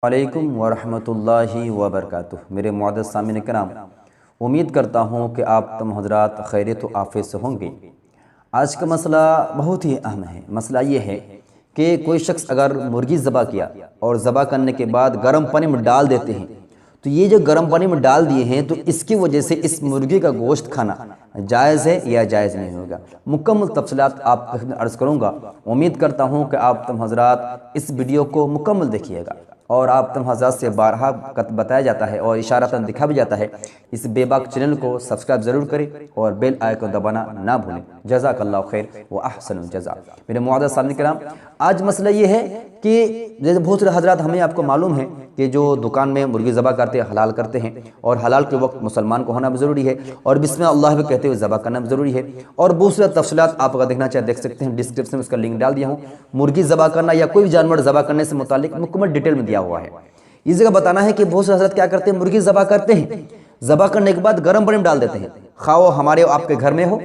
علیکم ورحمۃ اللہ وبرکاتہ۔ میرے معزز سامعین کرام، امید کرتا ہوں کہ آپ تم حضرات خیریت و عافیت سے ہوں گے۔ آج کا مسئلہ بہت ہی اہم ہے۔ مسئلہ یہ ہے کہ کوئی شخص اگر مرغی ذبح کیا اور ذبح کرنے کے بعد گرم پانی میں ڈال دیتے ہیں، تو یہ جو گرم پانی میں ڈال دیے ہیں تو اس کی وجہ سے اس مرغی کا گوشت کھانا جائز ہے یا جائز نہیں ہوگا۔ مکمل تفصیلات آپ کو عرض کروں گا۔ امید کرتا ہوں کہ آپ تم حضرات اس ویڈیو کو مکمل دیکھیے گا، اور آپ تم حضرات سے بارہا بتایا جاتا ہے اور اشارتاً دکھا بھی جاتا ہے، اس بے باک چینل کو سبسکرائب ضرور کریں اور بیل آئیکن دبانا نہ بھولیں۔ جزاک اللہ خیر و احسن الجزا۔ میرے معزز سامعین کرام، آج مسئلہ یہ ہے کہ جیسے بہت سے حضرات ہمیں آپ کو معلوم ہے کہ جو دکان میں مرغی ذبح کرتے ہیں حلال کرتے ہیں، اور حلال کے وقت مسلمان کو ہونا بھی ضروری ہے، اور بسم اللہ بھی کہتے ہوئے ذبح کرنا بھی ضروری ہے۔ اور دوسرے تفصیلات آپ اگر دیکھنا چاہے دیکھ سکتے ہیں، ڈسکرپشن میں اس کا لنک ڈال دیا ہوں۔ مرغی ذبح کرنا یا کوئی بھی جانور ذبح کرنے سے متعلق مکمل ڈیٹیل میں دیا ہوا ہے۔ اس جگہ بتانا ہے کہ بہت سے حضرات کیا کرتے ہیں، مرغی ذبح کرتے ہیں، ذبح کرنے کے بعد گرم پانی میں ڈال دیتے ہیں، خواہ وہ ہمارے آپ کے گھر میں ہو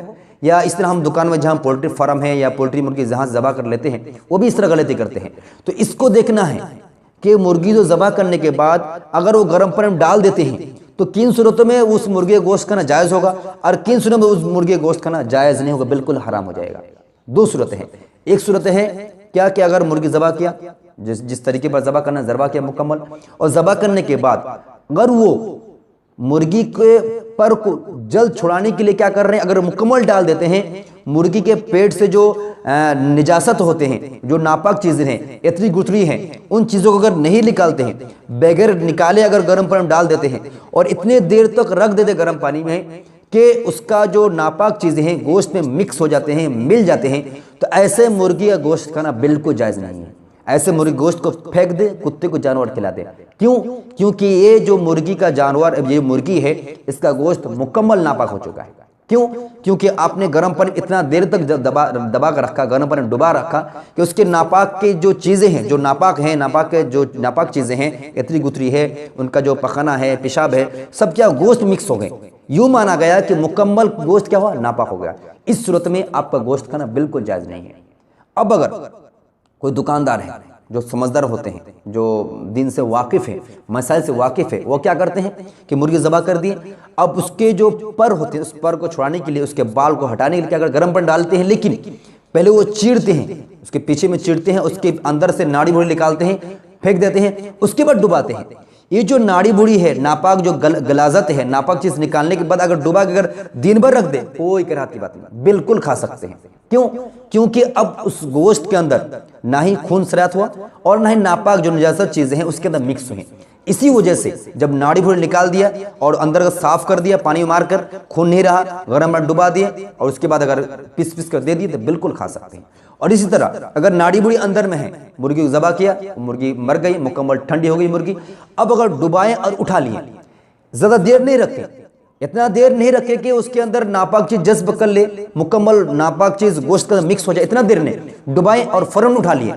یا اس طرح ہم دکان میں جہاں پولٹری فارم ہے یا پولٹری مرغی جہاں ذبح کر لیتے ہیں، وہ بھی اس طرح غلطی کرتے ہیں۔ تو اس کو دیکھنا ہے کہ مرغی جو ذبح کرنے کے بعد اگر وہ گرم پانی میں ڈال دیتے ہیں تو کن صورتوں میں اس مرغی گوشت کھانا جائز ہوگا اور کن صورتوں میں اس مرغی گوشت کھانا جائز نہیں ہوگا، بالکل حرام ہو جائے گا۔ دو صورتیں ہیں۔ ایک صورت ہے کیا کہ اگر مرغی ذبح کیا، جس طریقے پر ذبح کرنا، ذبح کیا مکمل، اور ذبح کرنے کے بعد اگر وہ مرغی کے پر کو جلد چھڑانے کے لیے کیا کر رہے ہیں، اگر مکمل ڈال دیتے ہیں، مرغی کے پیٹ سے جو نجاست ہوتے ہیں، جو ناپاک چیزیں ہیں، اتری گتری ہیں، ان چیزوں کو اگر نہیں نکالتے ہیں، بغیر نکالے اگر گرم پانی میں ڈال دیتے ہیں اور اتنے دیر تک رکھ دیتے گرم پانی میں کہ اس کا جو ناپاک چیزیں ہیں گوشت میں مکس ہو جاتے ہیں، مل جاتے ہیں، تو ایسے مرغی کا گوشت کھانا بالکل جائز نہیں ہے۔ ایسے مرغی گوشت کو پھینک دے، کتے کو جانور کھلا دے۔ کیونکہ یہ جو مرغی کا جانور، یہ مرغی ہے، اس کا گوشت مکمل ناپاک ہو چکا ہے۔ کیونکہ آپ نے گرم پانی اتنا دیر تک دبا کر رکھا، گرم پانی ڈبا رکھا کہ اس کے ناپاک کی جو چیزیں ہیں، جو ناپاک ہیں، جو ناپاک چیزیں ہیں، اتنی گتری ہے، ان کا جو پخانہ ہے، پیشاب ہے، سب کیا گوشت مکس ہو گئے۔ یوں مانا گیا کہ مکمل گوشت کیا ہوا، ناپاک ہو گیا۔ اس صورت میں آپ کا گوشت کھانا بالکل جائز نہیں ہے۔ اب اگر کوئی دکاندار ہے جو سمجھدار ہوتے ہیں، جو دین سے واقف ہے، مسائل سے واقف ہے، وہ کیا کرتے ہیں کہ مرغی ذبح کر دیے، اب اس کے جو پر ہوتے ہیں، اس پر کو چھڑانے کے لیے، اس کے بال کو ہٹانے کے لیے کیا اگر گرم پانی ڈالتے ہیں، لیکن پہلے وہ چیرتے ہیں، اس کے پیچھے میں چیرتے ہیں، اس کے اندر سے ناڑی بھوڑی نکالتے ہیں، پھینک دیتے ہیں، اس کے بعد ڈباتے ہیں۔ یہ جو ناڑی بوڑی ہے، ناپاک جو غلاظت ہے، ناپاک چیز نکالنے کے بعد اگر ڈبا کے اگر دن بھر رکھ دے، کوئی کراہت کی بات نہیں، بالکل کھا سکتے ہیں۔ کیونکہ اب اس گوشت کے اندر نہ ہی خون سرایت ہوا اور نہ ہی ناپاک جو نجاست چیزیں ہیں اس کے اندر مکس ہوئیں۔ اسی وجہ سے جب ناڑی بھوڑی نکال دیا اور اندر کا صاف کر دیا، پانی مار کر، خون نہیں رہا، گرم میں ڈبا دیا اور اس کے بعد اگر پیس کر دے دی تو بالکل کھا سکتے ہیں۔ اور اسی طرح اگر ناڑی بوڑی اندر میں ہے، مرغی کو ذبح کیا، مرغی مر گئی، مکمل ٹھنڈی ہو گئی مرغی، اب اگر ڈبائیں اور اٹھا لیے، زیادہ دیر نہیں رکھیں، اتنا دیر نہیں رکھے کہ اس کے اندر ناپاک چیز جذب کر لے، مکمل ناپاک چیز گوشت کا مکس ہو جائے، اتنا دیر نہیں، ڈبائیں اور فوراً اٹھا لیے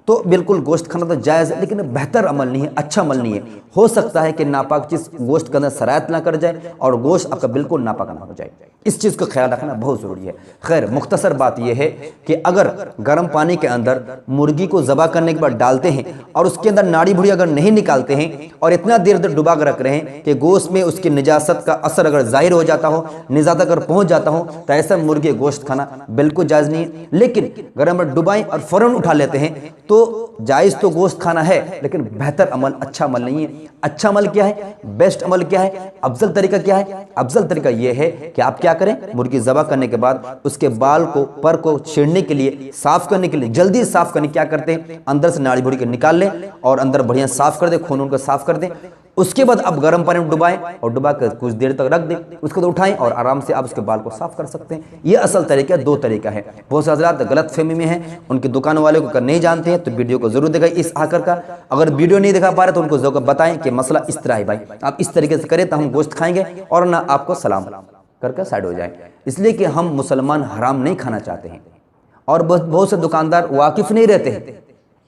تو بالکل گوشت کھانا تو جائز ہے، لیکن بہتر عمل نہیں ہے، اچھا عمل نہیں ہے۔ ہو سکتا ہے کہ ناپاک چیز گوشت کے اندر سرایت نہ کر جائے اور گوشت آپ کا بالکل ناپاک نہ ہو جائے۔ اس چیز کا خیال رکھنا بہت ضروری ہے۔ خیر، مختصر بات یہ ہے کہ اگر گرم پانی کے اندر مرغی کو ذبح کرنے کے بعد ڈالتے ہیں اور اس کے اندر ناڑی بھوڑی اگر نہیں نکالتے ہیں اور اتنا دیر تک ڈبا کر رکھ رہے ہیں کہ گوشت میں اس کی نجاست کا اثر اگر ظاہر ہو جاتا ہو، نجاست اگر پہنچ جاتا ہو، تو ایسا مرغی گوشت کھانا بالکل جائز نہیں ہے۔ لیکن گرم میں ڈبائیں اور فوراً اٹھا لیتے ہیں تو جائز تو گوشت کھانا ہے، لیکن بہتر عمل، اچھا عمل نہیں ہے۔ اچھا عمل کیا ہے، بیسٹ عمل کیا ہے، افضل طریقہ کیا ہے؟ افضل طریقہ یہ ہے کہ آپ کیا کریں، مرغی ذبح کرنے کے بعد اس کے بال کو، پر کو چھیڑنے کے لیے، صاف کرنے کے لیے، جلدی صاف کرنے کیا کرتے ہیں، اندر سے ناڑی بھوڑی کے نکال لیں اور اندر بڑھیا صاف کر دیں، خون ان کو صاف کر دیں۔ اس کے بعد اب گرم پانی میں ڈبائیں اور ڈبا کر کچھ دیر تک رکھ دیں، اس کو اٹھائیں اور آرام سے آپ اس کے بال کو صاف کر سکتے ہیں۔ یہ اصل طریقہ، دو طریقہ ہے۔ بہت سے حضرات غلط فہمی میں ہیں، ان کی دکان والے کو نہیں جانتے ہیں، تو ویڈیو کو ضرور دکھائیں اس آکر کا۔ اگر ویڈیو نہیں دکھا پا رہے تو ان کو ضرور بتائیں کہ مسئلہ اس طرح ہے بھائی، آپ اس طریقے سے کریں تو ہم گوشت کھائیں گے اور نہ آپ کو سلام کر کے سائڈ ہو جائیں، اس لیے کہ ہم مسلمان حرام نہیں کھانا چاہتے ہیں۔ اور بہت سے دکاندار واقف نہیں رہتے ہیں،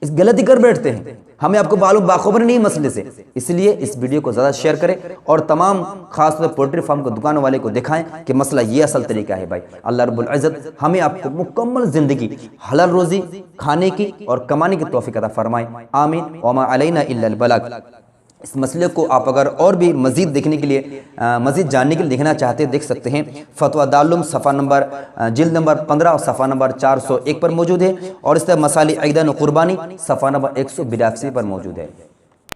اس غلطی کر بیٹھتے ہیں۔ ہمیں آپ کو باخبر نہیں مسئلے سے، اس لیے اس ویڈیو کو زیادہ شیئر کریں اور تمام خاص طور پر پولٹری فارم کو دکانوں والے کو دکھائیں کہ مسئلہ یہ اصل طریقہ ہے بھائی۔ اللہ رب العزت ہمیں آپ کو مکمل زندگی حلال روزی کھانے کی اور کمانے کی توفیق عطا فرمائے، آمین۔ وما علینا الا البلاغ۔ اس مسئلے کو آپ اگر اور بھی مزید دیکھنے کے لیے مزید جاننے کے لیے دیکھنا چاہتے ہیں، دیکھ سکتے ہیں فتویٰ دارالعلوم صفحہ نمبر جلد نمبر 15 اور صفحہ نمبر 401 پر موجود ہے، اور اس طرح مسائل عقیدہ و قربانی صفحہ نمبر 182 پر موجود ہے۔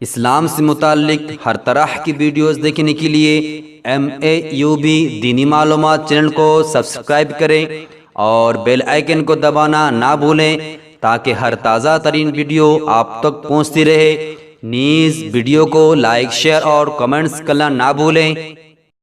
اسلام سے متعلق ہر طرح کی ویڈیوز دیکھنے کے لیے MAUB دینی معلومات چینل کو سبسکرائب کریں اور بیل آئیکن کو دبانا نہ بھولیں تاکہ ہر تازہ ترین ویڈیو آپ تک پہنچتی رہے۔ نیز ویڈیو کو لائک، شیئر اور کمنٹس کرنا نہ بھولیں۔